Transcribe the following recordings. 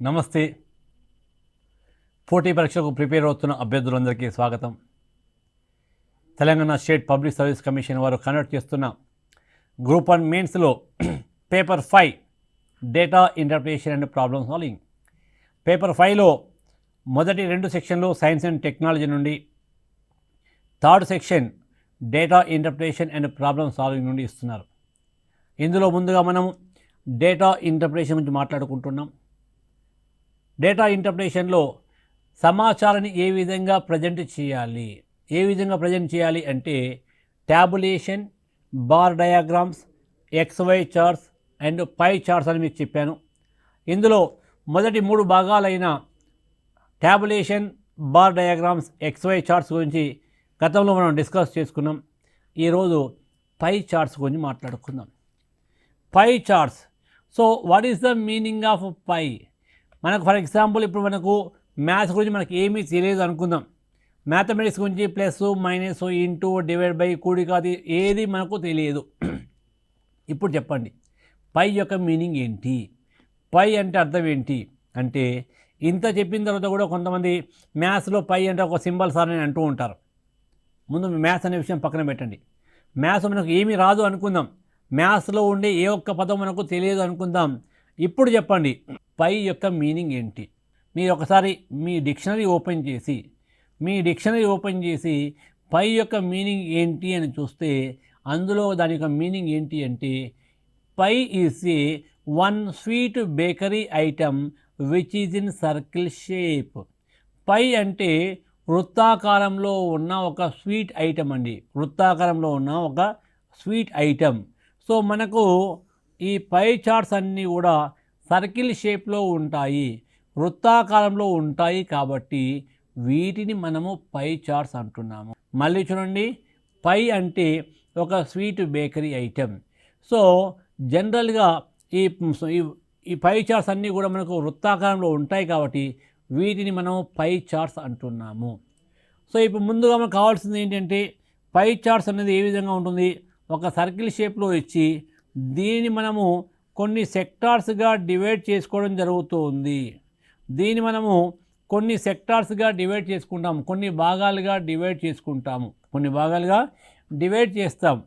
నమస్తే. పోటీ పరీక్షకు ప్రిపేర్ అవుతున్న అభ్యర్థులందరికీ స్వాగతం. Telangana state public service commission వారు కండక్ట్ చేస్తున్న గ్రూప్ 1 మెయిన్స్లో paper 5 data interpretation and problem solving. Paper 5లో మొదటి 2 సెక్షన్లు సైన్స్ అండ్ టెక్నాలజీ నుండి, third section data interpretation and problem solving నుండి ఇస్తున్నారు. ఇందులో ముందుగా మనం డేటా ఇంటర్ప్రిటేషన్ గురించి మాట్లాడుకుంటున్నాం. డేటా ఇంటర్ప్రిటేషన్లో సమాచారాన్ని ఏ విధంగా ప్రజెంట్ చేయాలి అంటే tabulation, bar diagrams, XY charts and pie charts అని మీకు చెప్పాను. ఇందులో మొదటి 3 భాగాలైన tabulation, bar diagrams, XY charts గురించి గతంలో మనం డిస్కస్ చేసుకున్నాం. ఈరోజు పై చార్ట్స్ గురించి మాట్లాడుకుందాం. Pie charts. So what is the meaning of pie? మనకు ఫర్ ఎగ్జాంపుల్ ఇప్పుడు మనకు మ్యాథ్స్ గురించి మనకి ఏమీ తెలియదు అనుకుందాం. మ్యాథమెటిక్స్ గురించి plus, minus, into, divide by, కూడికాది ఏది మనకు తెలియదు. ఇప్పుడు చెప్పండి, పై యొక్క మీనింగ్ ఏంటి? పై అంటే అర్థం ఏంటి అంటే, ఇంత చెప్పిన తర్వాత కూడా కొంతమంది మ్యాథ్స్లో పై అంటే ఒక సింబల్ సార్ అని అంటూ ఉంటారు. ముందు మ్యాథ్స్ అనే విషయం పక్కన పెట్టండి. మ్యాథ్స్ మనకు ఏమీ రాదు అనుకుందాం. మ్యాథ్స్లో ఉండే ఏ ఒక్క పదం మనకు తెలియదు అనుకుందాం. ఇప్పుడు చెప్పండి, పై యొక్క మీనింగ్ ఏంటి? మీరు ఒకసారి మీ డిక్షనరీ ఓపెన్ చేసి పై యొక్క మీనింగ్ ఏంటి అని చూస్తే అందులో దాని యొక్క మీనింగ్ ఏంటి అంటే, pie is a one sweet bakery item which is in circle shape. Pie అంటే వృత్తాకారంలో ఉన్న ఒక స్వీట్ ఐటమ్ అండి. వృత్తాకారంలో ఉన్న ఒక స్వీట్ ఐటమ్. సో మనకు ఈ పై చార్ట్స్ అన్నీ కూడా సర్కిల్ షేప్లో ఉంటాయి, వృత్తాకారంలో ఉంటాయి. కాబట్టి వీటిని మనము పై చార్ట్స్ అంటున్నాము. మళ్ళీ చూడండి, పై అంటే ఒక స్వీట్ బేకరీ ఐటెం. సో జనరల్గా ఈ పై చార్ట్స్ అన్నీ కూడా మనకు వృత్తాకారంలో ఉంటాయి కాబట్టి వీటిని మనం పై చార్ట్స్ అంటున్నాము. సో ఇప్పుడు ముందుగా మనకు కావాల్సింది ఏంటంటే, పై చార్ట్స్ అనేది ఏ విధంగా ఉంటుంది? ఒక సర్కిల్ షేప్లో ఇచ్చి దీన్ని మనము కొన్ని సెక్టార్స్గా డివైడ్ చేసుకోవడం జరుగుతుంది. దీన్ని మనము కొన్ని సెక్టార్స్గా డివైడ్ చేసుకుంటాము, కొన్ని భాగాలుగా డివైడ్ చేస్తాం.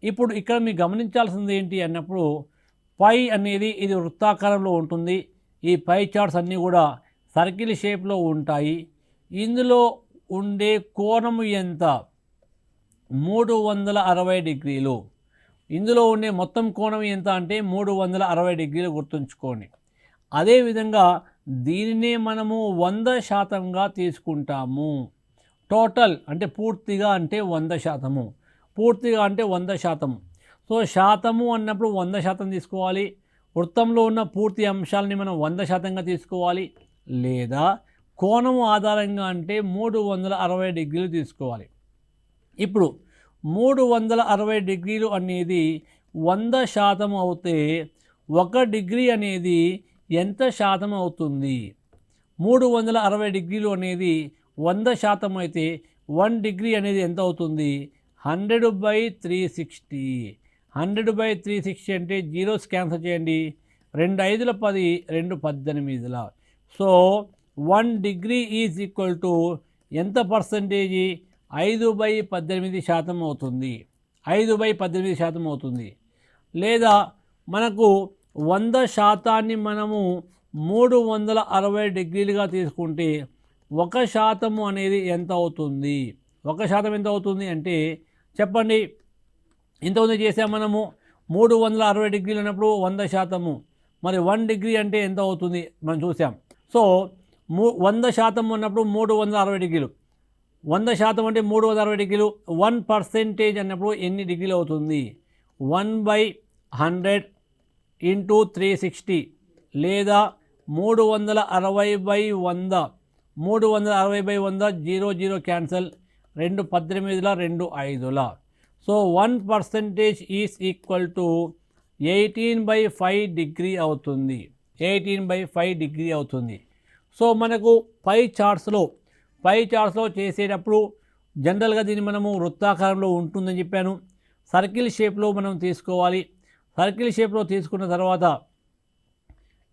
ఇప్పుడు ఇక్కడ మీరు గమనించాల్సింది ఏంటి అన్నప్పుడు, పై అనేది ఇది వృత్తాకారంలో ఉంటుంది. ఈ పై చార్ట్స్ అన్నీ కూడా సర్కిల్ షేప్లో ఉంటాయి. ఇందులో ఉండే కోణము ఎంత? 360 డిగ్రీలు. ఇందులో ఉండే మొత్తం కోణం ఎంత అంటే 360 డిగ్రీలు గుర్తుంచుకోండి. అదేవిధంగా దీనినే మనము 100%గా తీసుకుంటాము. టోటల్ అంటే పూర్తిగా అంటే 100%. పూర్తిగా అంటే 100%. సో శాతము అన్నప్పుడు 100% తీసుకోవాలి. వృత్తంలో ఉన్న పూర్తి అంశాలని మనం 100%గా తీసుకోవాలి. లేదా కోణము ఆధారంగా అంటే 360 డిగ్రీలు తీసుకోవాలి. ఇప్పుడు 360 డిగ్రీలు అనేది 100% అవుతే 1 డిగ్రీ అనేది ఎంత శాతం అవుతుంది? 360 డిగ్రీలు అనేది 100% అయితే 1 డిగ్రీ అనేది ఎంత అవుతుంది? 100/360. 100/360 అంటే జీరోస్ క్యాన్సల్ చేయండి. 2 5ల 10, 2 18ల. So 1 degree is equal to ఎంత పర్సంటేజీ? 5/18% అవుతుంది. 5/18% అవుతుంది. లేదా మనకు 100% మనము 360 డిగ్రీలుగా తీసుకుంటే 1% అనేది ఎంత అవుతుంది? 1% ఎంత అవుతుంది అంటే చెప్పండి. ఇంతకుముందు చేసాం మనము 360 డిగ్రీలు అన్నప్పుడు 100%. మరి 1 డిగ్రీ అంటే ఎంత అవుతుంది మనం చూసాం. సో 100% అన్నప్పుడు 360 డిగ్రీలు. 100% అంటే 360 డిగ్రీలు. 1% అన్నప్పుడు ఎన్ని డిగ్రీలు అవుతుంది? 1/100 ఇంటూ 360 లేదా 360/100. 360/100 0 0 క్యాన్సల్. 2 18ల 2 5ల. So 1% is equal to 18/5 degree అవుతుంది. 18/5 డిగ్రీ అవుతుంది. సో మనకు పై చార్ట్స్లో చేసేటప్పుడు జనరల్గా దీన్ని మనము వృత్తాకారంలో ఉంటుందని చెప్పాను. సర్కిల్ షేప్లో మనం తీసుకోవాలి. సర్కిల్ షేప్లో తీసుకున్న తర్వాత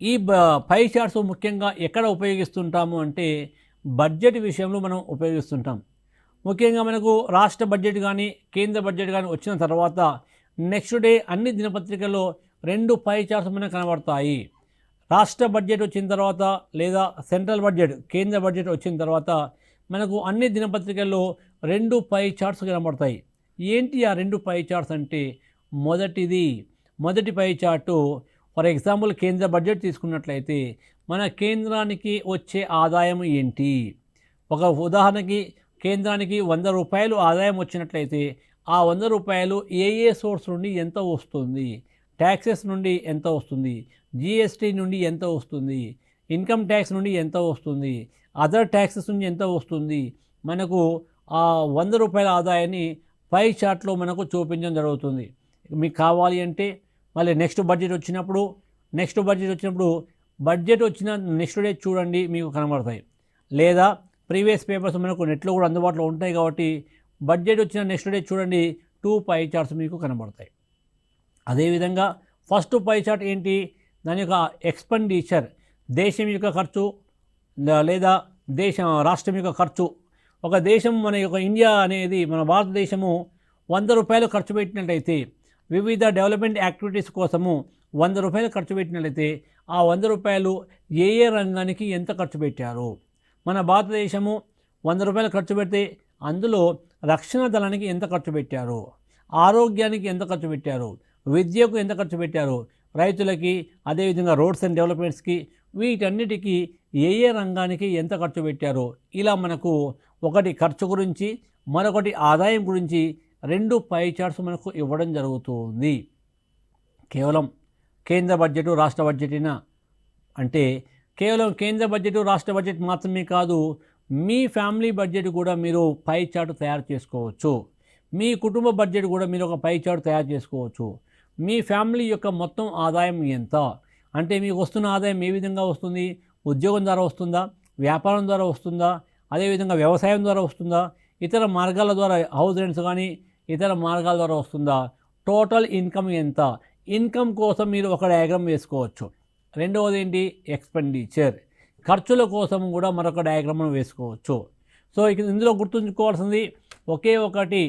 ఈ పై చార్ట్స్ ముఖ్యంగా ఎక్కడ ఉపయోగిస్తుంటాము అంటే బడ్జెట్ విషయంలో మనం ఉపయోగిస్తుంటాం. ముఖ్యంగా మనకు రాష్ట్ర బడ్జెట్ కానీ కేంద్ర బడ్జెట్ కానీ వచ్చిన తర్వాత నెక్స్ట్ డే అన్ని దినపత్రికల్లో 2 పై చార్ట్స్ మనకు కనబడతాయి. రాష్ట్ర బడ్జెట్ వచ్చిన తర్వాత లేదా సెంట్రల్ బడ్జెట్ కేంద్ర బడ్జెట్ వచ్చిన తర్వాత మనకు అన్ని దినపత్రికల్లో 2 పై చార్ట్స్ కనబడతాయి. ఏంటి ఆ 2 పై చార్ట్స్ అంటే మొదటి పై చార్టు ఫర్ ఎగ్జాంపుల్ కేంద్ర బడ్జెట్ తీసుకున్నట్లయితే మన కేంద్రానికి వచ్చే ఆదాయం ఏంటి, ఒక ఉదాహరణకి కేంద్రానికి 100 రూపాయలు ఆదాయం వచ్చినట్లయితే ఆ 100 రూపాయలు ఏ సోర్స్ నుండి ఎంత వస్తుంది, ట్యాక్సెస్ నుండి ఎంత వస్తుంది, జిఎస్టీ నుండి ఎంత వస్తుంది, ఇన్కమ్ ట్యాక్స్ నుండి ఎంత వస్తుంది, అదర్ ట్యాక్సెస్ నుండి ఎంత వస్తుంది, మనకు ఆ 100 రూపాయల ఆదాయాన్ని పై చార్ట్లో మనకు చూపించడం జరుగుతుంది. మీకు కావాలి అంటే మళ్ళీ నెక్స్ట్ బడ్జెట్ వచ్చినప్పుడు బడ్జెట్ వచ్చిన నెక్స్ట్ డే చూడండి మీకు కనబడతాయి. లేదా ప్రీవియస్ పేపర్స్ మనకు నెట్లో కూడా అందుబాటులో ఉంటాయి కాబట్టి బడ్జెట్ వచ్చిన నెక్స్ట్ డే చూడండి 2 పై చార్ట్స్ మీకు కనబడతాయి. అదేవిధంగా ఫస్ట్ పై చార్ట్ ఏంటి, దాని యొక్క ఎక్స్పెండిచర్, దేశం యొక్క ఖర్చు లేదా రాష్ట్రం యొక్క ఖర్చు. ఒక దేశం మన యొక్క ఇండియా అనేది మన భారతదేశము 100 రూపాయలు ఖర్చు పెట్టినట్లయితే వివిధ డెవలప్మెంట్ యాక్టివిటీస్ కోసము 100 రూపాయలు ఖర్చు పెట్టినట్లయితే ఆ 100 రూపాయలు ఏ రంగానికి ఎంత ఖర్చు పెట్టారు. మన భారతదేశము 100 రూపాయలు ఖర్చు పెడితే అందులో రక్షణ దళానికి ఎంత ఖర్చు పెట్టారు, ఆరోగ్యానికి ఎంత ఖర్చు పెట్టారు, విద్యకు ఎంత ఖర్చు పెట్టారు, రైతులకి, అదేవిధంగా రోడ్స్ అండ్ డెవలప్మెంట్స్కి, వీటన్నిటికీ ఏ రంగానికి ఎంత ఖర్చు పెట్టారో ఇలా మనకు ఒకటి ఖర్చు గురించి మరొకటి ఆదాయం గురించి 2 పై చార్ట్స్ మనకు ఇవ్వడం జరుగుతుంది. కేవలం కేంద్ర బడ్జెట్ రాష్ట్ర బడ్జెట్నా అంటే కేవలం కేంద్ర బడ్జెట్ రాష్ట్ర బడ్జెట్ మాత్రమే కాదు, మీ ఫ్యామిలీ బడ్జెట్ కూడా మీరు పై చార్ట్ తయారు చేసుకోవచ్చు. మీ కుటుంబ బడ్జెట్ కూడా మీరు ఒక పై చార్ట్ తయారు చేసుకోవచ్చు. మీ ఫ్యామిలీ యొక్క మొత్తం ఆదాయం ఎంత అంటే మీకు వస్తున్న ఆదాయం ఏ విధంగా వస్తుంది, ఉద్యోగం ద్వారా వస్తుందా, వ్యాపారం ద్వారా వస్తుందా, అదేవిధంగా వ్యవసాయం ద్వారా వస్తుందా, ఇతర మార్గాల ద్వారా హౌస్ రెంట్స్ కానీ ఇతర మార్గాల ద్వారా వస్తుందా, టోటల్ ఇన్కమ్ ఎంత, ఇన్కమ్ కోసం మీరు ఒక డయాగ్రామ్ వేసుకోవచ్చు. రెండవది ఏంటి, ఎక్స్పెండిచర్, ఖర్చుల కోసం కూడా మరొక డయాగ్రామ్ వేసుకోవచ్చు. సో ఇందులో గుర్తుంచుకోవాల్సింది ఒకే ఒకటి,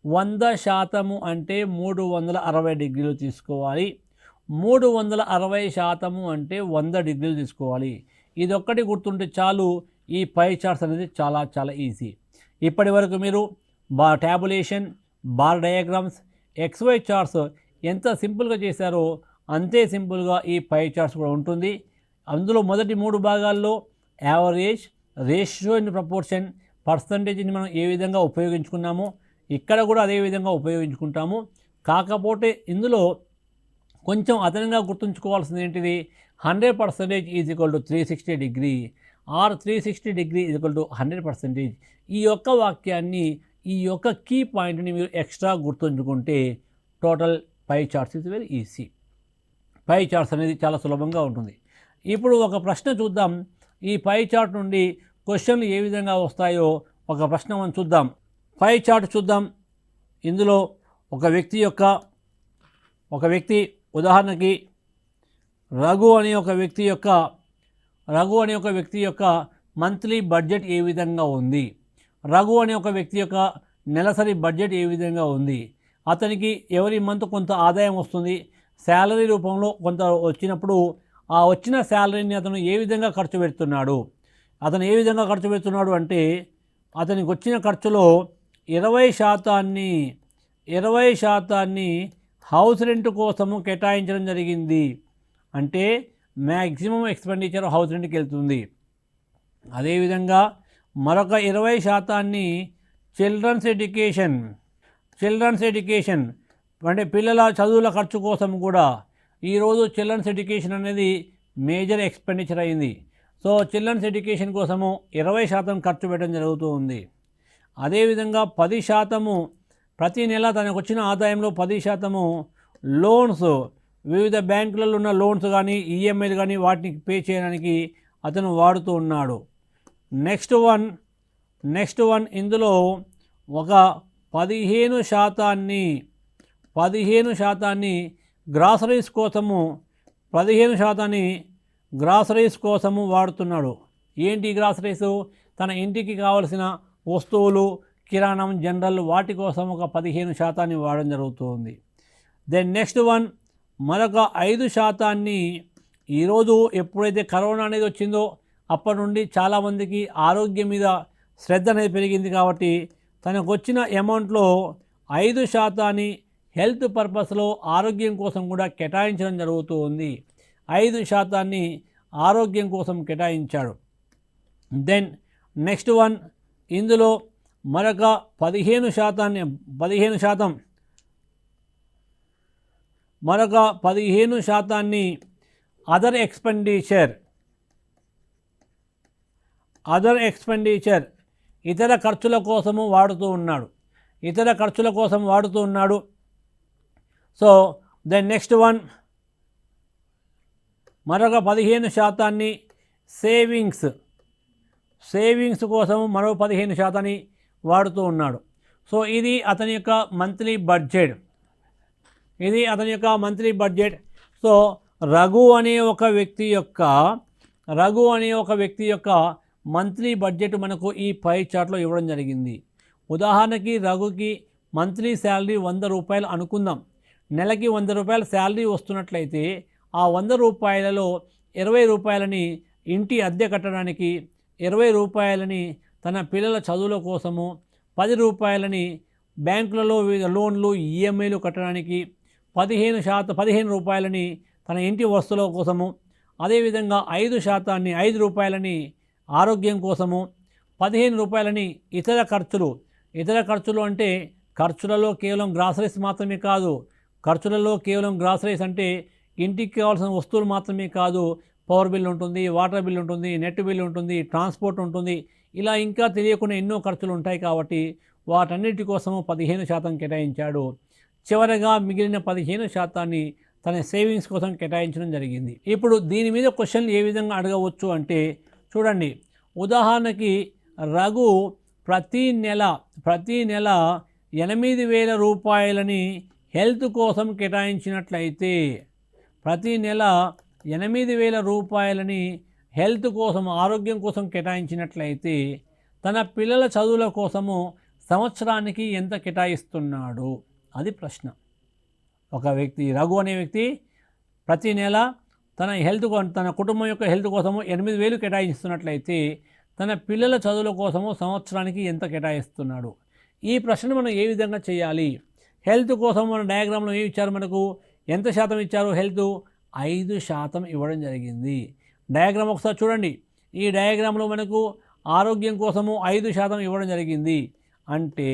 100% అంటే 360 డిగ్రీలు తీసుకోవాలి. 360% అంటే 100 డిగ్రీలు తీసుకోవాలి. ఇదొక్కటి గుర్తుంటే చాలు, ఈ పై చార్ట్స్ అనేది చాలా చాలా ఈజీ. ఇప్పటి వరకు మీరు tabulation, bar diagrams, XY charts ఎంత సింపుల్గా చేశారో అంతే సింపుల్గా ఈ పై చార్ట్స్ కూడా ఉంటుంది. అందులో మొదటి 3 భాగాల్లో యావరేజ్, రేషియో ఇన్ ప్రపోర్షన్, పర్సంటేజ్ని మనం ఏ విధంగా ఉపయోగించుకున్నామో ఇక్కడ కూడా అదే విధంగా ఉపయోగించుకుంటాము. కాకపోతే ఇందులో కొంచెం అదనంగా గుర్తుంచుకోవాల్సింది ఏంటిది, 100% is equal to 360 degree or 360 degree is equal to 100%. ఈ యొక్క వాక్యాన్ని, ఈ యొక్క కీ పాయింట్ని మీరు ఎక్స్ట్రా గుర్తుంచుకుంటే total pi charts is very easy. Pi charts అనేది చాలా సులభంగా ఉంటుంది. ఇప్పుడు ఒక ప్రశ్న చూద్దాం. ఈ పై చార్ట్ నుండి క్వశ్చన్లు ఏ విధంగా వస్తాయో ఒక ప్రశ్న మనం చూద్దాం. పై చార్ట్ చూద్దాం. ఇందులో ఒక వ్యక్తి ఉదాహరణకి రఘు అనే ఒక వ్యక్తి యొక్క మంత్లీ బడ్జెట్ ఏ విధంగా ఉంది, రఘు అనే ఒక వ్యక్తి యొక్క నెలసరి బడ్జెట్ ఏ విధంగా ఉంది, అతనికి ఎవరి మంత్ కొంత ఆదాయం వస్తుంది, శాలరీ రూపంలో కొంత వచ్చినప్పుడు ఆ వచ్చిన శాలరీని అతను ఏ విధంగా ఖర్చు పెడుతున్నాడు. అంటే అతనికి వచ్చిన ఖర్చులో 20% హౌస్ రెంట్ కోసము కేటాయించడం జరిగింది. అంటే మ్యాక్సిమం ఎక్స్పెండిచర్ హౌస్ రెంట్కి వెళ్తుంది. అదేవిధంగా మరొక 20% చిల్డ్రన్స్ ఎడ్యుకేషన్ అంటే పిల్లల చదువుల ఖర్చు కోసం కూడా. ఈరోజు చిల్డ్రన్స్ ఎడ్యుకేషన్ అనేది మేజర్ ఎక్స్పెండిచర్ అయింది. సో చిల్డ్రన్స్ ఎడ్యుకేషన్ కోసము 20% ఖర్చు పెట్టడం జరుగుతూ ఉంది. అదేవిధంగా 10% ప్రతి నెల తనకు వచ్చిన ఆదాయంలో 10% లోన్స్, వివిధ బ్యాంకులలో ఉన్న లోన్స్ కానీ ఈఎంఐలు కానీ వాటిని పే చేయడానికి అతను వాడుతూ ఉన్నాడు. నెక్స్ట్ వన్ ఇందులో ఒక 15% గ్రాసరీస్ కోసము 15% గ్రాసరీస్ కోసము వాడుతున్నాడు. ఏంటి గ్రాసరీస్? తన ఇంటికి కావలసిన వస్తువులు, కిరాణం, జనరల్ వాటి కోసం ఒక 15% వాడడం జరుగుతుంది. దెన్ నెక్స్ట్ వన్, మరొక 5% ఈరోజు ఎప్పుడైతే కరోనా అనేది వచ్చిందో అప్పటి నుండి చాలామందికి ఆరోగ్యం మీద శ్రద్ధ అనేది పెరిగింది కాబట్టి తనకు వచ్చిన అమౌంట్లో 5% హెల్త్ పర్పస్లో ఆరోగ్యం కోసం కూడా కేటాయించడం జరుగుతూ ఉంది. 5% ఆరోగ్యం కోసం కేటాయించాడు. దెన్ నెక్స్ట్ వన్, ఇందులో మరొక 15% మరొక 15% అదర్ ఎక్స్పెండిచర్ ఇతర ఖర్చుల కోసము వాడుతూ ఉన్నాడు. సో దెన్ నెక్స్ట్ వన్, మరొక 15% సేవింగ్స్ కోసము మరో 15% వాడుతూ ఉన్నాడు. సో ఇది అతని యొక్క మంత్లీ బడ్జెట్. సో రఘు అనే ఒక వ్యక్తి యొక్క మంత్లీ బడ్జెట్ మనకు ఈ పై చార్ట్లో ఇవ్వడం జరిగింది. ఉదాహరణకి రఘుకి మంత్లీ శాలరీ 100 రూపాయలు అనుకుందాం. నెలకి 100 రూపాయల శాలరీ వస్తున్నట్లయితే ఆ 100 రూపాయలలో 20 రూపాయలని ఇంటి అద్దె కట్టడానికి, 20 రూపాయలని తన పిల్లల చదువుల కోసము, 10 రూపాయలని బ్యాంకులలో లోన్లు, ఈఎంఐలు కట్టడానికి, 15 రూపాయలని తన ఇంటి వస్తువుల కోసము, అదేవిధంగా 5 రూపాయలని ఆరోగ్యం కోసము, 15 రూపాయలని ఇతర ఖర్చులు అంటే ఖర్చులలో కేవలం గ్రాసరీస్ మాత్రమే కాదు. అంటే ఇంటికి కావాల్సిన వస్తువులు మాత్రమే కాదు, పవర్ బిల్ ఉంటుంది, వాటర్ బిల్ ఉంటుంది, నెట్ బిల్ ఉంటుంది, ట్రాన్స్పోర్ట్ ఉంటుంది, ఇలా ఇంకా తెలియకుండా ఎన్నో ఖర్చులు ఉంటాయి. కాబట్టి వాటన్నిటి కోసము 15% కేటాయించాడు. చివరగా మిగిలిన 15% తన సేవింగ్స్ కోసం కేటాయించడం జరిగింది. ఇప్పుడు దీని మీద క్వశ్చన్ ఏ విధంగా అడగవచ్చు అంటే చూడండి, ఉదాహరణకి రఘు ప్రతి నెల 8,000 రూపాయలని హెల్త్ కోసం కేటాయించినట్లయితే, ప్రతి నెల 8,000 రూపాయలని హెల్త్ కోసం, ఆరోగ్యం కోసం కేటాయించినట్లయితే తన పిల్లల చదువుల కోసము సంవత్సరానికి ఎంత కేటాయిస్తున్నాడు? అది ప్రశ్న. ఒక వ్యక్తి, రఘు అనే వ్యక్తి ప్రతి నెల తన కుటుంబం యొక్క హెల్త్ కోసము 8,000 కేటాయిస్తున్నట్లయితే తన పిల్లల చదువుల కోసము సంవత్సరానికి ఎంత కేటాయిస్తున్నాడు? ఈ ప్రశ్న మనం ఏ విధంగా చేయాలి? హెల్త్ కోసం మన డయాగ్రామ్లో ఏమి ఇచ్చారు? మనకు ఎంత శాతం ఇచ్చారు? హెల్త్ 5% ఇవ్వడం జరిగింది. డయాగ్రామ్ ఒకసారి చూడండి. ఈ డయాగ్రామ్లో మనకు ఆరోగ్యం కోసము 5% ఇవ్వడం జరిగింది. అంటే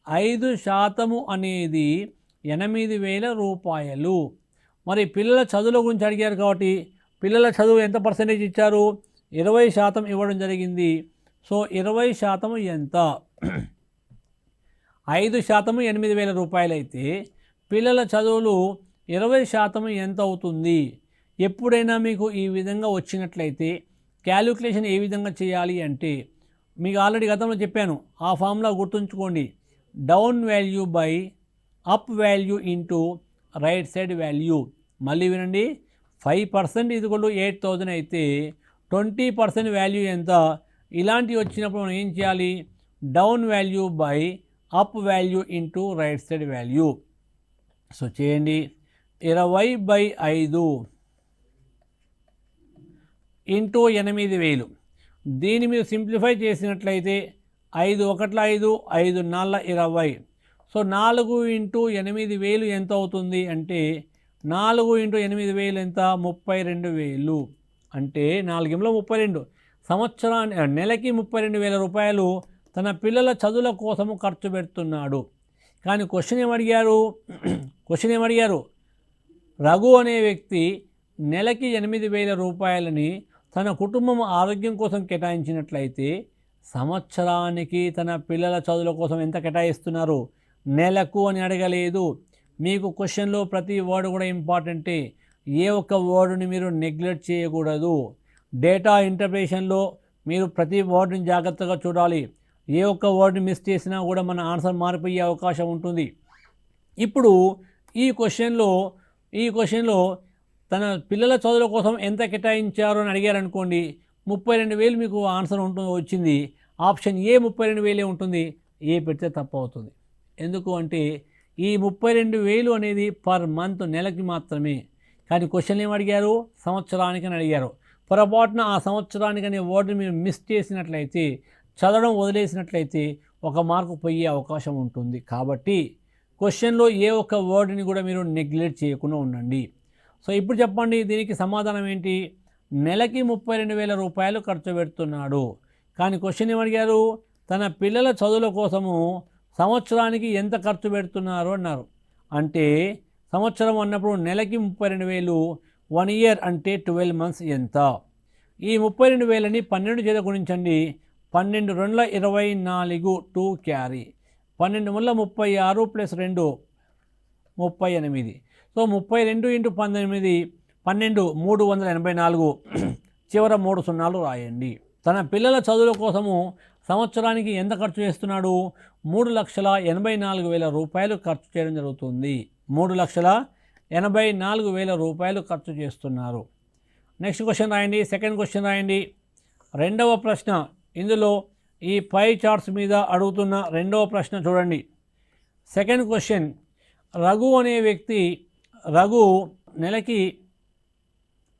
5% అనేది 8,000 రూపాయలు. మరి పిల్లల చదువుల గురించి అడిగారు కాబట్టి పిల్లల చదువు ఎంత పర్సెంటేజ్ ఇచ్చారు? 20% ఇవ్వడం జరిగింది. సో 20% ఎంత? 5% 8,000 రూపాయలు అయితే పిల్లల చదువులు 20% ఎంత అవుతుంది? ఎప్పుడైనా మీకు ఈ విధంగా వచ్చినట్లయితే క్యాలిక్యులేషన్ ఏ విధంగా చేయాలి అంటే మీకు ఆల్రెడీ గతంలో చెప్పాను, ఆ ఫార్ములా గుర్తుంచుకోండి. Down value by up value into right side value. మళ్ళీ వినండి, 5% = 8,000 అయితే 20% వాల్యూ ఎంత? ఇలాంటివి వచ్చినప్పుడు మనం ఏం చేయాలి? Down value by up value into right side value. So చేయండి, 20/5 ఇంటూ 8,000. దీన్ని మీరు సింప్లిఫై చేసినట్లయితే 5 1 5, 5 4 20. సో 4 ఇంటూ 8,000 ఎంత అవుతుంది అంటే 4 ఇంటూ 8,000 ఎంత? 32,000. అంటే 4 32. నెలకి 32,000 రూపాయలు తన పిల్లల చదువుల కోసము ఖర్చు పెడుతున్నాడు. కానీ క్వశ్చన్ ఏమడిగారు? రఘు అనే వ్యక్తి నెలకి 8,000 రూపాయలని తన కుటుంబం ఆరోగ్యం కోసం కేటాయించినట్లయితే సంవత్సరానికి తన పిల్లల చదువుల కోసం ఎంత కేటాయిస్తున్నారు? నెలకు అని అడగలేదు. మీకు క్వశ్చన్లో ప్రతి వర్డ్ కూడా ఇంపార్టెంటే. ఏ ఒక్క వర్డ్ని మీరు నెగ్లెక్ట్ చేయకూడదు. డేటా ఇంటర్ప్రిటేషన్లో మీరు ప్రతి వర్డ్ని జాగ్రత్తగా చూడాలి. ఏ ఒక్క వర్డ్ని మిస్ చేసినా కూడా మన ఆన్సర్ మారిపోయే అవకాశం ఉంటుంది. ఇప్పుడు ఈ క్వశ్చన్లో తన పిల్లల చదువుల కోసం ఎంత కేటాయించారు అని అడిగారు అనుకోండి, 32,000 మీకు ఆన్సర్ వచ్చింది. ఆప్షన్ ఏ 32,000 ఉంటుంది. ఏ పెడితే తప్పు అవుతుంది. ఎందుకు అంటే ఈ 32,000 అనేది పర్ మంత్, నెలకి మాత్రమే. కానీ క్వశ్చన్ ఏమి అడిగారు, సంవత్సరానికి అని అడిగారు. పొరపాటున ఆ సంవత్సరానికి అనే వర్డ్ని మీరు మిస్ చేసినట్లయితే, చదవడం వదిలేసినట్లయితే 1 మార్కు పోయే అవకాశం ఉంటుంది. కాబట్టి క్వశ్చన్లో ఏ ఒక్క వర్డ్ని కూడా మీరు నెగ్లెక్ట్ చేయకుండా ఉండండి. సో ఇప్పుడు చెప్పండి, దీనికి సమాధానం ఏంటి? నెలకి 32,000 రూపాయలు ఖర్చు పెడుతున్నాడు. కానీ క్వశ్చన్ ఏమడిగారు, తన పిల్లల చదువుల కోసము సంవత్సరానికి ఎంత ఖర్చు పెడుతున్నారు అన్నారు. అంటే సంవత్సరం అన్నప్పుడు నెలకి 32,000, 1 ఇయర్ అంటే 12 మంత్స్ ఎంత? ఈ 32,000ని 12 చేత గుణించండి. 12 2 24 2 క్యారీ. 12 ముళ్ళ 36 ప్లస్ 2 38. సో 32 × 18 12 384. చివర 3 సున్నాలు రాయండి. తన పిల్లల చదువుల కోసము సంవత్సరానికి ఎంత ఖర్చు చేస్తున్నాడు? 3,84,000 రూపాయలు ఖర్చు చేయడం జరుగుతుంది. 3,84,000 రూపాయలు ఖర్చు చేస్తున్నారు. నెక్స్ట్ క్వశ్చన్ రాయండి. సెకండ్ క్వశ్చన్ రాయండి. రెండవ ప్రశ్న, ఇందులో ఈ పై చార్ట్స్ మీద అడుగుతున్న రెండవ ప్రశ్న చూడండి. సెకండ్ క్వశ్చన్, రఘు అనే వ్యక్తి నెలకి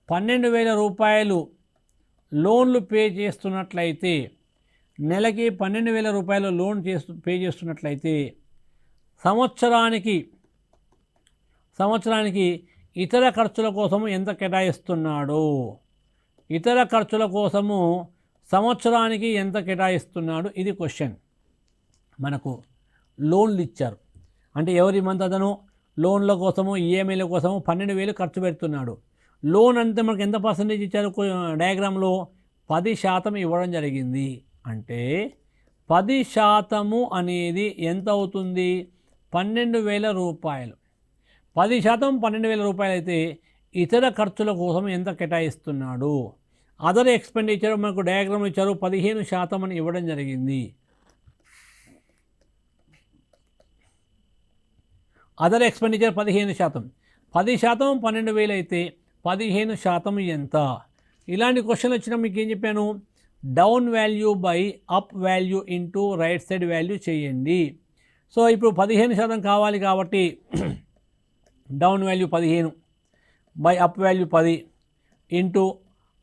12,000 రూపాయలు లోన్లు పే చేస్తున్నట్లయితే, నెలకి 12,000 రూపాయలు లోన్ పే చేస్తున్నట్లయితే సంవత్సరానికి ఇతర ఖర్చుల కోసము ఎంత కేటాయిస్తున్నాడు? ఇతర ఖర్చుల కోసము సంవత్సరానికి ఎంత కేటాయిస్తున్నాడు? ఇది క్వశ్చన్. మనకు లోన్లు ఇచ్చారు అంటే ఎవరి మంత్ అతను లోన్ల కోసము, ఈఎంఐల కోసము 12,000 ఖర్చు పెడుతున్నాడు. లోన్ అంటే మనకు ఎంత పర్సంటేజ్ ఇచ్చారు? డయాగ్రామ్లో 10% ఇవ్వడం జరిగింది. అంటే 10% అనేది ఎంత అవుతుంది? 12,000 రూపాయలు. 10% 12,000 రూపాయలు అయితే ఇతర ఖర్చుల కోసం ఎంత కేటాయిస్తున్నాడు? అదర్ ఎక్స్పెండిచర్ మనకు డయాగ్రామ్ ఇచ్చారు, 15% అని ఇవ్వడం జరిగింది. Other expenditure 15%. 10% 12,000 అయితే 15% ఎంత? ఇలాంటి క్వశ్చన్ వచ్చినా మీకు ఏం చెప్పాను? Down value by up value into right side value చేయండి. సో ఇప్పుడు 15% కావాలి కాబట్టి down value 15 by up value 10 into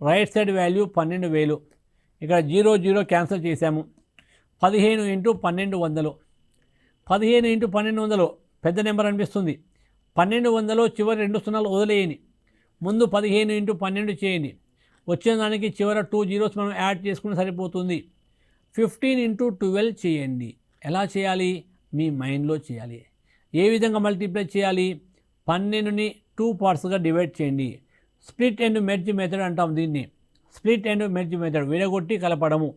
right side value 12,000. ఇక్కడ 0 0 క్యాన్సిల్ చేశాము. 15 × 1200. 15 × 1200 పెద్ద నెంబర్ అనిపిస్తుంది. 1200 చివరి 2 సున్నాలు వదిలేయండి. ముందు 15 × 12 చేయండి. వచ్చే దానికి చివర 2 zeros మనం యాడ్ చేసుకుని సరిపోతుంది. 15 × 12 చేయండి. ఎలా చేయాలి? మీ మైండ్లో చేయాలి. ఏ విధంగా మల్టిప్లై చేయాలి? 12ని 2 పార్ట్స్గా డివైడ్ చేయండి. స్ప్లిట్ అండ్ మెర్జ్ మెథడ్ అంటాం దీన్ని. స్ప్లిట్ అండ్ మెర్జ్ మెథడ్, విడగొట్టి కలపడము.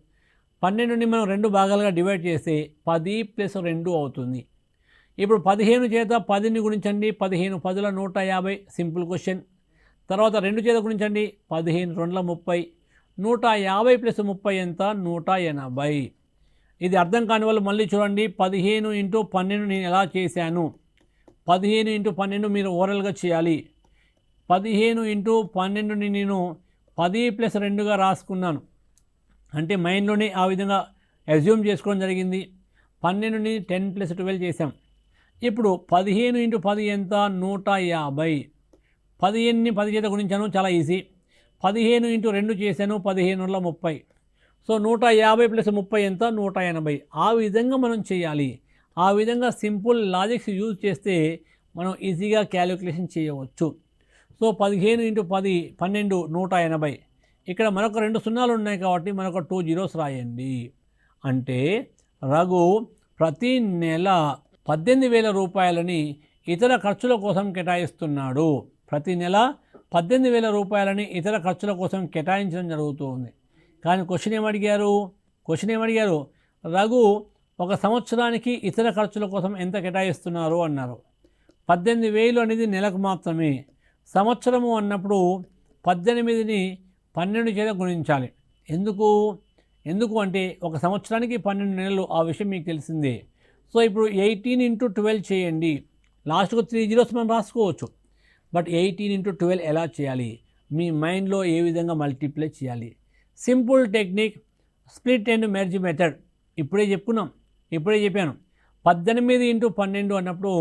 12ని మనం 2 భాగాలుగా డివైడ్ చేస్తే 10 + 2 అవుతుంది. ఇప్పుడు 15 చేత 10ని గుణించండి. 15 10ల 150, సింపుల్ క్వశ్చన్. తర్వాత 2 చేత గుణించండి. 15 2ల 30. 150 + 30 ఎంత? 180. ఇది అర్థం కాని వాళ్ళు మళ్ళీ చూడండి. 15 × 12 నేను ఎలా చేశాను? 15 × 12 మీరు ఓరల్గా చేయాలి. 15 × 12ని నేను 10 + 2గా రాసుకున్నాను. అంటే మైండ్లోనే ఆ విధంగా అజ్యూమ్ చేసుకోవడం జరిగింది. 12ని 10 + 12 చేశాం. ఇప్పుడు 15 × 10 ఎంత? 150. 15ని 10 చేత గుణించాను, చాలా ఈజీ. 15 × 2 చేశాను, 15 × 30. సో 150 + 30 ఎంత? 180. ఆ విధంగా మనం చేయాలి. ఆ విధంగా సింపుల్ లాజిక్స్ యూజ్ చేస్తే మనం ఈజీగా క్యాలిక్యులేషన్ చేయవచ్చు. సో 15 × 10 12 180. ఇక్కడ మరొక 2 సున్నాలు ఉన్నాయి కాబట్టి మరొక 2 zeros రాయండి. అంటే రఘు ప్రతి నెల 18,000 రూపాయలని ఇతర ఖర్చుల కోసం కేటాయిస్తున్నాడు. ప్రతి నెల 18,000 రూపాయలని ఇతర ఖర్చుల కోసం కేటాయించడం జరుగుతుంది. కానీ క్వశ్చన్ ఏమడిగారు? రఘు ఒక సంవత్సరానికి ఇతర ఖర్చుల కోసం ఎంత కేటాయిస్తున్నారు అన్నారు. 18,000 అనేది నెలకు మాత్రమే. సంవత్సరము అన్నప్పుడు 18ని 12 చేత గుణించాలి. ఎందుకు అంటే ఒక సంవత్సరానికి 12 నెలలు, ఆ విషయం మీకు తెలిసిందే. సో ఇప్పుడు 18 × 12 చేయండి. లాస్ట్కు 3 zeros మనం రాసుకోవచ్చు. బట్ 18 ఇంటూ 12 ఎలా చేయాలి, మీ మైండ్లో ఏ విధంగా మల్టిప్లై చేయాలి. Simple technique, split and merge method. ఇప్పుడే చెప్పాను. 18 ఇంటూ 12 అన్నప్పుడు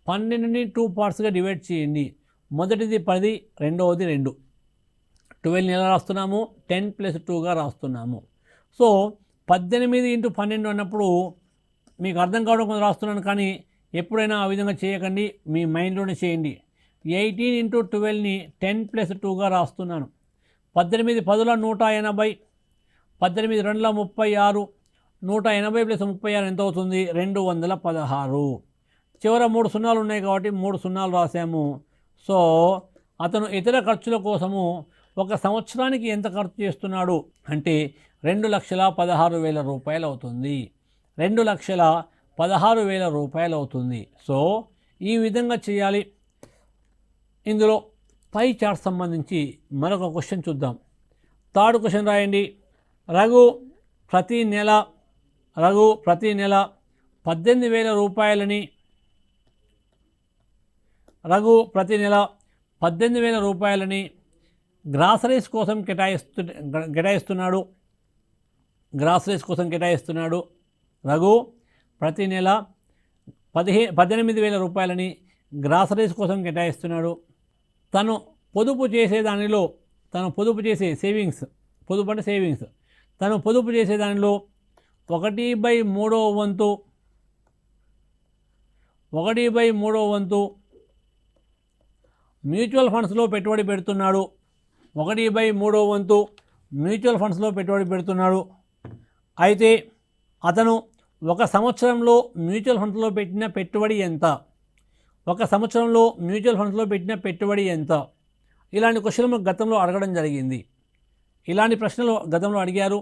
12ని 2 పార్ట్స్గా డివైడ్ చేయండి. మొదటిది 10, రెండవది 2. 12ని ఎలా రాస్తున్నాము, 10 + 2గా రాస్తున్నాము. సో 18 ఇంటూ 12 అన్నప్పుడు మీకు అర్థం కావడం కొంచెం రాస్తున్నాను, కానీ ఎప్పుడైనా ఆ విధంగా చేయకండి, మీ మైండ్లోనే చేయండి. 18 ఇంటూ 12ని 10 + 2గా రాస్తున్నాను. 18 10ల 180, 18 2ల 36, 180 + 36 ఎంత అవుతుంది, 216. చివర 3 సున్నాలు ఉన్నాయి కాబట్టి 3 సున్నాలు రాసాము. సో అతను ఇతర ఖర్చుల కోసము ఒక సంవత్సరానికి ఎంత ఖర్చు చేస్తున్నాడు అంటే 2,16,000 రూపాయలు అవుతుంది. 2,16,000 రూపాయలు అవుతుంది. సో ఈ విధంగా చేయాలి. ఇందులో పై చార్ట్ సంబంధించి మరొక క్వశ్చన్ చూద్దాం. థర్డ్ క్వశ్చన్ రాయండి. రఘు ప్రతి నెల 18,000 రూపాయలని గ్రాసరీస్ కోసం కేటాయిస్తున్నాడు. రఘు ప్రతి నెల 18,000 రూపాయలని గ్రాసరీస్ కోసం కేటాయిస్తున్నాడు. తను పొదుపు చేసే దానిలో సేవింగ్స్, తను పొదుపు చేసే దానిలో 1/3 వంతు మ్యూచువల్ ఫండ్స్లో పెట్టుబడి పెడుతున్నాడు. 1/3 వంతు మ్యూచువల్ ఫండ్స్లో పెట్టుబడి పెడుతున్నాడు. అయితే అతను ఒక సంవత్సరంలో మ్యూచువల్ ఫండ్స్లో పెట్టిన పెట్టుబడి ఎంత? ఇలాంటి క్వశ్చన్లు గతంలో అడగడం జరిగింది. ఇలాంటి ప్రశ్నలు గతంలో అడిగారు.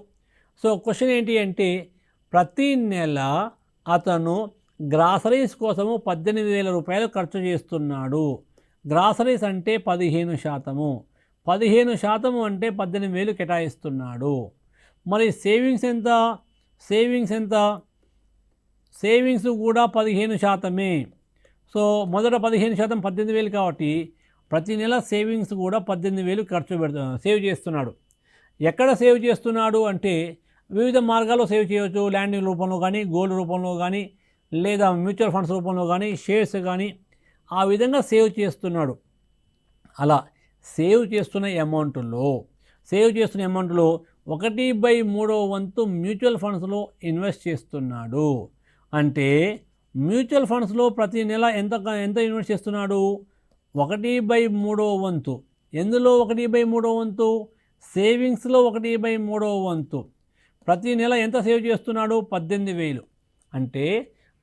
సో క్వశ్చన్ ఏంటి అంటే, ప్రతి నెల అతను గ్రాసరీస్ కోసము 18,000 రూపాయలు ఖర్చు చేస్తున్నాడు. గ్రాసరీస్ అంటే 15%. 15% అంటే 18,000 కేటాయిస్తున్నాడు. మరి సేవింగ్స్ ఎంత? సేవింగ్స్ కూడా 15%. సో మొదట 15% 18,000 కాబట్టి ప్రతి నెల సేవింగ్స్ కూడా 18,000 సేవ్ చేస్తున్నాడు. ఎక్కడ సేవ్ చేస్తున్నాడు అంటే వివిధ మార్గాల్లో సేవ్ చేయవచ్చు. ల్యాండింగ్ రూపంలో కానీ, గోల్డ్ రూపంలో కానీ, లేదా మ్యూచువల్ ఫండ్స్ రూపంలో కానీ, షేర్స్ కానీ, ఆ విధంగా సేవ్ చేస్తున్నాడు. అలా సేవ్ చేస్తున్న అమౌంట్లో 1/3 వంతు మ్యూచువల్ ఫండ్స్లో ఇన్వెస్ట్ చేస్తున్నాడు. అంటే మ్యూచువల్ ఫండ్స్లో ప్రతి నెల ఎంత ఇన్వెస్ట్ చేస్తున్నాడు? 1/3 వంతు. ఎందులో 1/3 వంతు? సేవింగ్స్లో 1/3 వంతు. ప్రతి నెల ఎంత సేవ్ చేస్తున్నాడు? 18,000. అంటే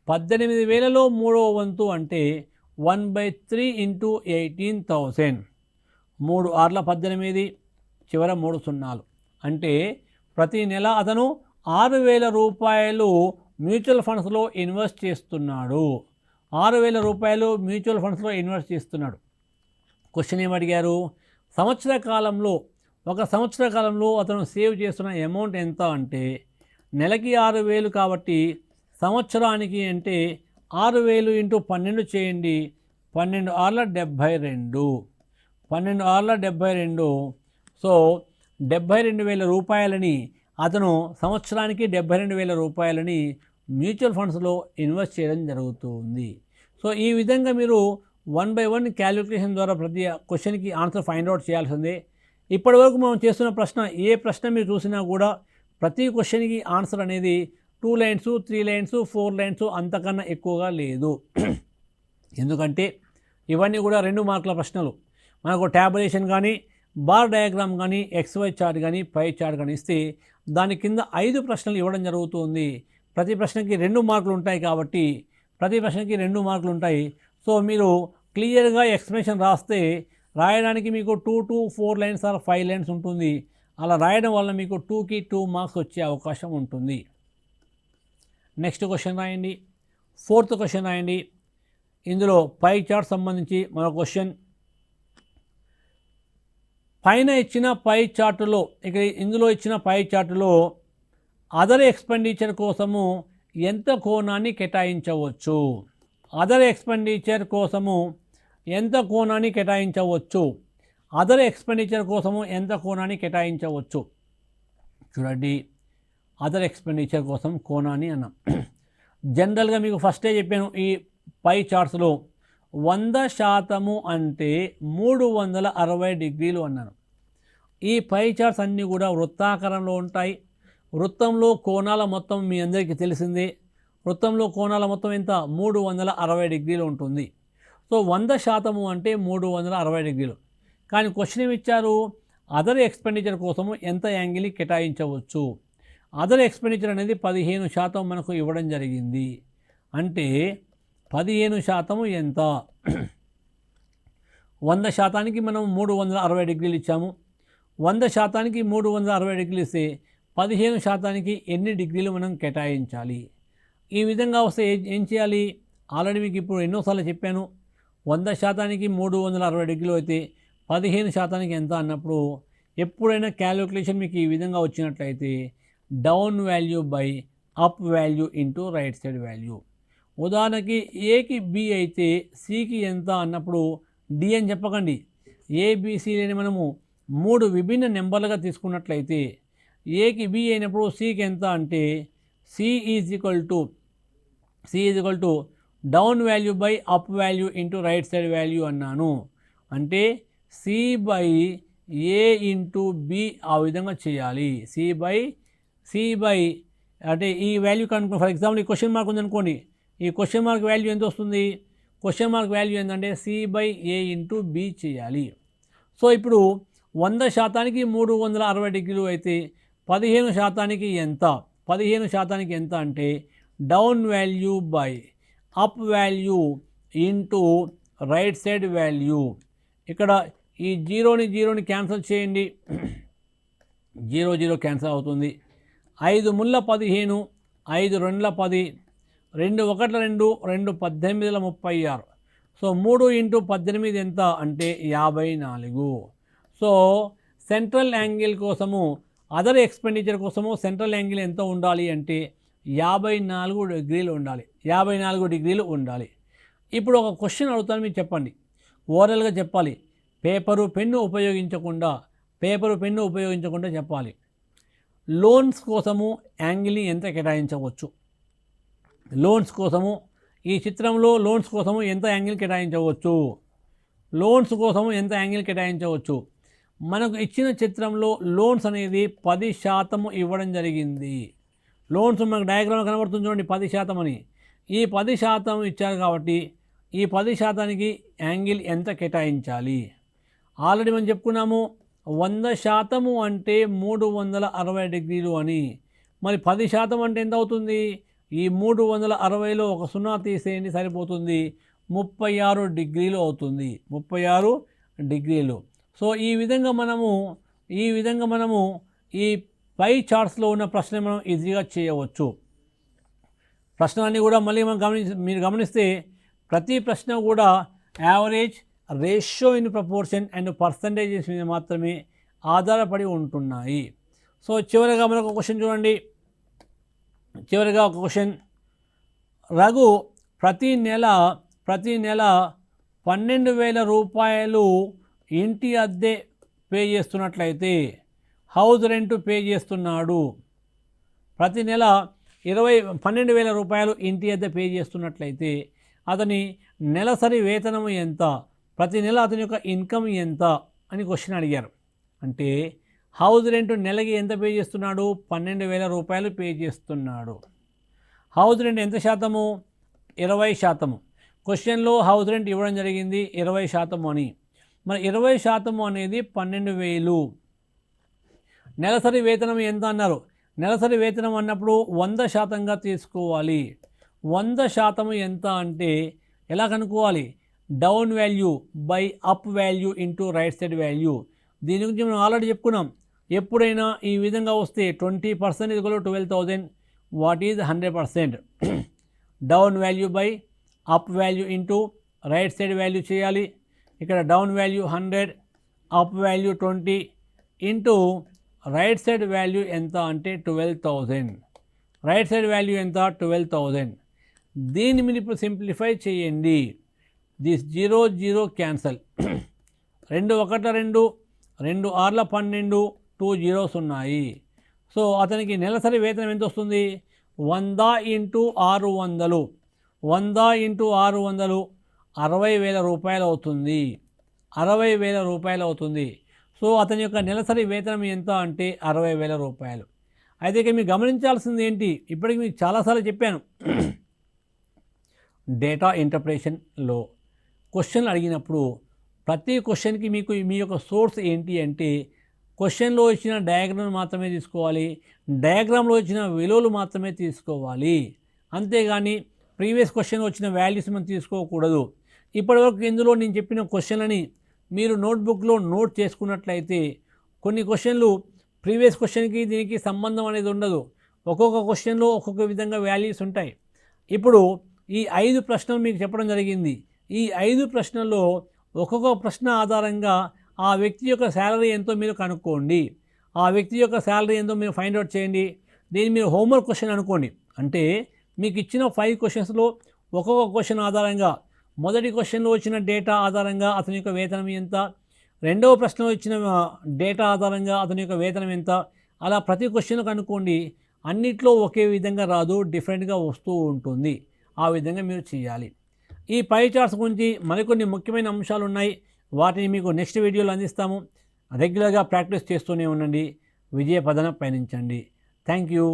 18,000లో 3వ వంతు అంటే 1/3 ఇంటూ 18,000. 3 6ల 18, చివర 3 సున్నాలు. అంటే ప్రతి నెల అతను 6,000 రూపాయలు మ్యూచువల్ ఫండ్స్లో ఇన్వెస్ట్ చేస్తున్నాడు. 6,000 రూపాయలు మ్యూచువల్ ఫండ్స్లో ఇన్వెస్ట్ చేస్తున్నాడు. క్వశ్చన్ ఏమడిగారు? ఒక సంవత్సర కాలంలో అతను సేవ్ చేస్తున్న అమౌంట్ ఎంత అంటే, నెలకి 6,000 కాబట్టి సంవత్సరానికి అంటే 6,000 ఇంటూ 12 చేయండి. 12 6ల 72. 12 6ల 72. సో 72,000 రూపాయలని అతను సంవత్సరానికి 72,000 రూపాయలని మ్యూచువల్ ఫండ్స్లో ఇన్వెస్ట్ చేయడం జరుగుతుంది. సో ఈ విధంగా మీరు 1 by 1 క్యాలిక్యులేషన్ ద్వారా ప్రతి క్వశ్చన్కి ఆన్సర్ ఫైండ్ అవుట్ చేయాల్సిందే. ఇప్పటివరకు మనం చేస్తున్న ప్రశ్న, ఏ ప్రశ్న మీరు చూసినా కూడా ప్రతి క్వశ్చన్కి ఆన్సర్ అనేది 2 లైన్స్, 3 లైన్స్, 4 లైన్స్ అంతకన్నా ఎక్కువగా లేదు. ఎందుకంటే ఇవన్నీ కూడా 2 మార్కుల ప్రశ్నలు. మనకు ట్యాబులేషన్ కానీ, బార్ డయాగ్రామ్ కానీ, XY చార్ట్ కానీ, పై చార్ట్ కానీ ఇస్తే దాని కింద 5 ప్రశ్నలు ఇవ్వడం జరుగుతుంది. ప్రతి ప్రశ్నకి 2 మార్కులు ఉంటాయి కాబట్టి సో మీరు క్లియర్గా ఎక్స్ప్లెనేషన్ రాయడానికి మీకు 2 to 4 లైన్స్ ఆర్ 5 లైన్స్ ఉంటుంది. అలా రాయడం వల్ల మీకు 2కి 2 మార్క్స్ వచ్చే అవకాశం ఉంటుంది. నెక్స్ట్ క్వశ్చన్ రాయండి. 4th క్వశ్చన్ రాయండి. ఇందులో పై చార్ట్ సంబంధించి మరో క్వశ్చన్. పైన ఇచ్చిన పై చార్టులో, ఇందులో ఇచ్చిన పై చార్టులో అదర్ ఎక్స్పెండిచర్ కోసము ఎంత కోణాన్ని కేటాయించవచ్చు? అదర్ ఎక్స్పెండిచర్ కోసము ఎంత కోణాన్ని కేటాయించవచ్చు, అదర్ ఎక్స్పెండిచర్ కోసము ఎంత కోణాన్ని కేటాయించవచ్చు. చూడండి, అదర్ ఎక్స్పెండిచర్ కోసం కోణాన్ని అన్నాం. జనరల్గా మీకు ఫస్టే చెప్పాను, ఈ పై చార్ట్స్లో 100% అంటే 360 డిగ్రీలు అన్నాను. ఈ పై చార్ట్స్ అన్నీ కూడా వృత్తాకారంలో ఉంటాయి. వృత్తంలో కోణాల మొత్తం మీ అందరికీ తెలిసిందే. వృత్తంలో కోణాల మొత్తం ఎంత? 360 డిగ్రీలు ఉంటుంది. సో 100% అంటే 360 డిగ్రీలు. కానీ క్వశ్చన్ ఏమి ఇచ్చారు? అదర్ ఎక్స్పెండిచర్ కోసము ఎంత యాంగిల్ని కేటాయించవచ్చు. అదర్ ఎక్స్పెండిచర్ అనేది 15% మనకు ఇవ్వడం జరిగింది. అంటే 15% ఎంత? 100%కి మనం 360 డిగ్రీలు ఇచ్చాము. 100%కి 360 డిగ్రీలు ఇస్తే 15%కి ఎన్ని డిగ్రీలు మనం కేటాయించాలి? ఈ విధంగా వస్తే ఏం చేయాలి? ఆల్రెడీ మీకు ఇప్పుడు ఎన్నోసార్లు చెప్పాను. 100%కి 360 డిగ్రీలు అయితే 15%కి ఎంత అన్నప్పుడు ఎప్పుడైనా క్యాలిక్యులేషన్ మీకు ఈ విధంగా వచ్చినట్లయితే down value by up value into right side value. ఉదాహరణకి ఏకి బి అయితే సికి ఎంత అన్నప్పుడు డి అని చెప్పకండి. ఏబిసిని మనము 3 విభిన్న నెంబర్లుగా తీసుకున్నట్లయితే ఏకి బి అయినప్పుడు సికి ఎంత అంటే C is equal to down value by up value into right side value అన్నాను. అంటే C by A into B ఆ విధంగా చేయాలి. సి బై అంటే ఈ వాల్యూ కనుక ఫర్ ఎగ్జాంపుల్ ఈ క్వశ్చన్ మార్క్ ఉందనుకోండి, ఈ క్వశ్చన్ మార్క్ వాల్యూ ఎంత వస్తుంది? క్వశ్చన్ మార్క్ వాల్యూ ఏంటంటే C by A into B చేయాలి. సో ఇప్పుడు 100%కి 360 డిగ్రీలు అయితే 15%కి ఎంత? 15%కి ఎంత అంటే down value by up value into right side value. ఇక్కడ ఈ జీరోని క్యాన్సిల్ చేయండి. 0 క్యాన్సిల్ అవుతుంది. 5 ముళ్ళ 15, 5 రెండ్ల 10, 2 1 2, 2 18 36. సో 3 ఇంటూ 18 ఎంత అంటే 54. సో సెంట్రల్ యాంగిల్ కోసము అదర్ ఎక్స్పెండిచర్ కోసము సెంట్రల్ యాంగిల్ ఎంత ఉండాలి అంటే 54 డిగ్రీలు ఉండాలి. 54 డిగ్రీలు ఉండాలి. ఇప్పుడు ఒక క్వశ్చన్ అడుగుతాను, మీరు చెప్పండి. ఓరల్గా చెప్పాలి. పేపరు పెన్ను ఉపయోగించకుండా చెప్పాలి. లోన్స్ కోసము యాంగిల్ని ఎంత కేటాయించవచ్చు? లోన్స్ కోసము ఈ చిత్రంలో లోన్స్ కోసము ఎంత యాంగిల్ కేటాయించవచ్చు? మనకు ఇచ్చిన చిత్రంలో లోన్స్ అనేది 10% ఇవ్వడం జరిగింది. లోన్స్ మనకు డయాగ్రామ్ కనబడుతుంది చూడండి, 10% అని. ఈ 10% ఇచ్చారు కాబట్టి ఈ 10%కి యాంగిల్ ఎంత కేటాయించాలి? ఆల్రెడీ మనం చెప్పుకున్నాము 100% అంటే 360 డిగ్రీలు అని. మరి 10% అంటే ఎంత అవుతుంది? ఈ 360లో ఒక 0 తీసేయండి సరిపోతుంది. 36 డిగ్రీలు అవుతుంది. 36 డిగ్రీలు. సో ఈ విధంగా మనము ఈ పై చార్ట్స్లో ఉన్న ప్రశ్న మనం ఈజీగా చేయవచ్చు. ప్రశ్నలన్నీ కూడా మళ్ళీ మీరు గమనిస్తే ప్రతి ప్రశ్న కూడా average, ratio in proportion and percentages మీద మాత్రమే ఆధారపడి ఉంటున్నాయి. సో చివరిగా మనకు ఒక క్వశ్చన్ చూడండి. ఒక క్వశ్చన్, రఘు ప్రతి నెల 12,000 రూపాయలు ఇంటి అద్దె పే చేస్తున్నట్లయితే హౌస్ రెంట్ పే చేస్తున్నాడు. ప్రతి నెల 12,000 రూపాయలు ఇంటి అద్దె పే చేస్తున్నట్లయితే అతని నెలసరి వేతనం ఎంత? ప్రతి నెల అతని యొక్క ఇన్కమ్ ఎంత అని క్వశ్చన్ అడిగారు. అంటే హౌస్ రెంట్ నెలకి ఎంత పే చేస్తున్నాడు? 12,000 రూపాయలు పే చేస్తున్నాడు. హౌస్ రెంట్ ఎంత శాతము? 20%. క్వశ్చన్లో హౌస్ రెంట్ ఇవ్వడం జరిగింది 20% అని. మరి 20% అనేది 12,000. నెలసరి వేతనం ఎంత అన్నారు? నెలసరి వేతనం అన్నప్పుడు 100%గా తీసుకోవాలి. 100% ఎంత అంటే ఎలా కనుక్కోవాలి? Down value by up value into right side value. దీని గురించి మనం ఆల్రెడీ చెప్పుకున్నాం. ఎప్పుడైనా ఈ విధంగా వస్తే 20% = 12,000. What is 100%? Down value by up value into right side value చేయాలి. ఇక్కడ down value 100, up value 20 into right side value ఎంత అంటే 12,000. రైట్ సైడ్ వాల్యూ ఎంత? 12,000. దీన్ని మీరు ఇప్పుడు సింప్లిఫై చేయండి. దిస్ 0 0 క్యాన్సల్ 2 1 2 2 6 12 2 zeros ఉన్నాయి. సో అతనికి నెలసరి వేతనం ఎంత వస్తుంది? 100 × 600 100 × 600 60,000 రూపాయలు అవుతుంది. 60,000 రూపాయలు అవుతుంది. సో అతని యొక్క నెలసరి వేతనం ఎంత అంటే 60,000 రూపాయలు. అయితే ఇక మీరు గమనించాల్సింది ఏంటి, ఇప్పటికి మీకు చాలాసార్లు చెప్పాను, డేటా ఇంటర్ప్రిటేషన్లో క్వశ్చన్లు అడిగినప్పుడు ప్రతి క్వశ్చన్కి మీకు మీ యొక్క సోర్స్ ఏంటి అంటే క్వశ్చన్లో ఇచ్చిన డయాగ్రామ్ మాత్రమే తీసుకోవాలి, డయాగ్రామ్లో ఇచ్చిన విలువలు మాత్రమే తీసుకోవాలి. అంతేగాని ప్రీవియస్ క్వశ్చన్ వచ్చిన వాల్యూస్ మనం తీసుకోకూడదు. ఇప్పటివరకు ఇందులో నేను చెప్పిన క్వశ్చన్లని మీరు నోట్బుక్లో నోట్ చేసుకున్నట్లయితే కొన్ని క్వశ్చన్లు ప్రీవియస్ క్వశ్చన్కి దీనికి సంబంధం అనేది ఉండదు. ఒక్కొక్క క్వశ్చన్లో ఒక్కొక్క విధంగా వాల్యూస్ ఉంటాయి. ఇప్పుడు ఈ 5 ప్రశ్నలు మీకు చెప్పడం జరిగింది. ఈ 5 ప్రశ్నల్లో ఒక్కొక్క ప్రశ్న ఆధారంగా ఆ వ్యక్తి యొక్క శాలరీ ఎంతో మీరు కనుక్కోండి. ఆ వ్యక్తి యొక్క శాలరీ ఎంతో మీరు ఫైండ్ అవుట్ చేయండి. దీన్ని మీరు హోంవర్క్ క్వశ్చన్ అనుకోండి. అంటే మీకు ఇచ్చిన 5 క్వశ్చన్స్లో ఒక్కొక్క క్వశ్చన్ ఆధారంగా మొదటి క్వశ్చన్లో వచ్చిన డేటా ఆధారంగా అతని యొక్క వేతనం ఎంత, రెండవ ప్రశ్నలో ఇచ్చిన డేటా ఆధారంగా అతని యొక్క వేతనం ఎంత, అలా ప్రతి క్వశ్చన్ కనుక్కోండి. అన్నిట్లో ఒకే విధంగా రాదు, డిఫరెంట్గా వస్తూ ఉంటుంది. ఆ విధంగా మీరు చేయాలి. ఈ పై చార్ట్స్ గురించి మరికొన్ని ముఖ్యమైన అంశాలు ఉన్నాయి. వాటిని మీకు నెక్స్ట్ వీడియోలో అందిస్తాము. రెగ్యులర్గా ప్రాక్టీస్ చేస్తూనే ఉండండి. విజయ పదన పయనించండి. Thank you.